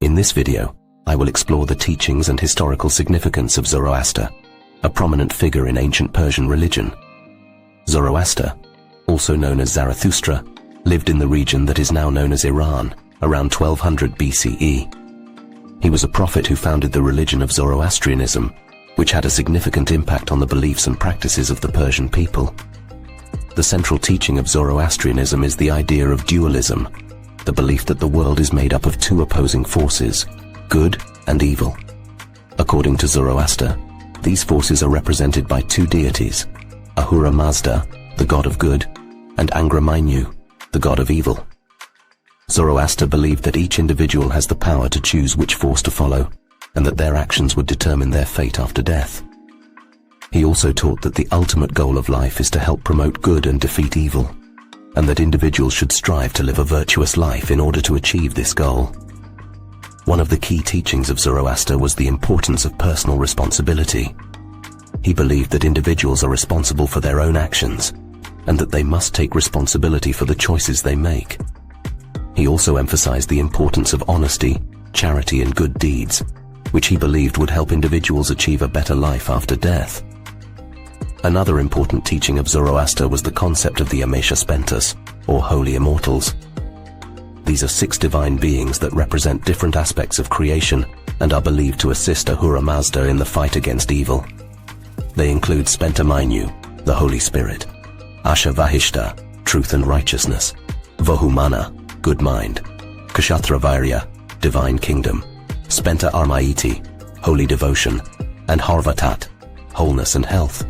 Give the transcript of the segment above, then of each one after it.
In this video, I will explore the teachings and historical significance of Zoroaster, a prominent figure in ancient Persian religion. Zoroaster, also known as Zarathustra, lived in the region that is now known as Iran, around 1200 BCE. He was a prophet who founded the religion of Zoroastrianism, which had a significant impact on the beliefs and practices of the Persian people. The central teaching of Zoroastrianism is the idea of dualism, the belief that the world is made up of two opposing forces, good and evil. According to Zoroaster, these forces are represented by two deities, Ahura Mazda, the god of good, and Angra Mainyu, the god of evil. Zoroaster believed that each individual has the power to choose which force to follow, and that their actions would determine their fate after death. He also taught that the ultimate goal of life is to help promote good and defeat evil, and that individuals should strive to live a virtuous life in order to achieve this goal. One of the key teachings of Zoroaster was the importance of personal responsibility. He believed that individuals are responsible for their own actions, and that they must take responsibility for the choices they make. He also emphasized the importance of honesty, charity, and good deeds, which he believed would help individuals achieve a better life after death. Another important teaching of Zoroaster was the concept of the Amesha, or holy immortals. These are 6 divine beings that represent different aspects of creation and are believed to assist Ahura Mazda in the fight against evil. They include Spenta Mainyu, the Holy Spirit, Asha Vahishta, truth and righteousness, Vohumana, good mind, Kshatra Virya, divine kingdom, Spenta Armaiti, holy devotion, and Harvatat, wholeness and health.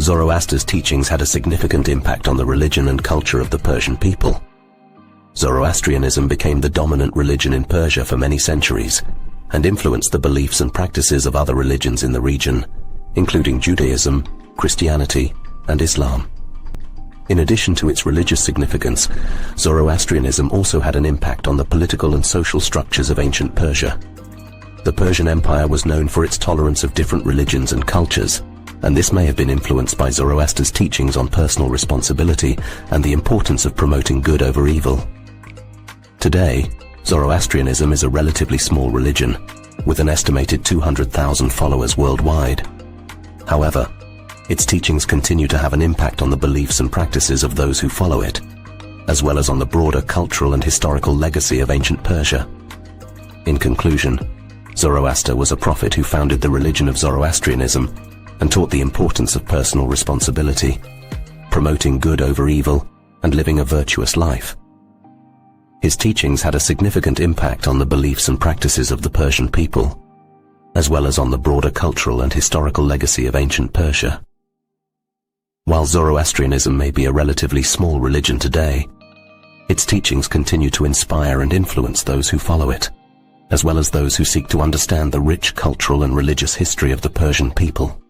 Zoroaster's teachings had a significant impact on the religion and culture of the Persian people. Zoroastrianism became the dominant religion in Persia for many centuries, and influenced the beliefs and practices of other religions in the region, including Judaism, Christianity, and Islam. In addition to its religious significance, Zoroastrianism also had an impact on the political and social structures of ancient Persia. The Persian Empire was known for its tolerance of different religions and cultures, and this may have been influenced by Zoroaster's teachings on personal responsibility and the importance of promoting good over evil. Today, Zoroastrianism is a relatively small religion, with an estimated 200,000 followers worldwide. However, its teachings continue to have an impact on the beliefs and practices of those who follow it, as well as on the broader cultural and historical legacy of ancient Persia. In conclusion, Zoroaster was a prophet who founded the religion of Zoroastrianism and taught the importance of personal responsibility, promoting good over evil, and living a virtuous life. His teachings had a significant impact on the beliefs and practices of the Persian people, as well as on the broader cultural and historical legacy of ancient Persia. While Zoroastrianism may be a relatively small religion today, its teachings continue to inspire and influence those who follow it, as well as those who seek to understand the rich cultural and religious history of the Persian people.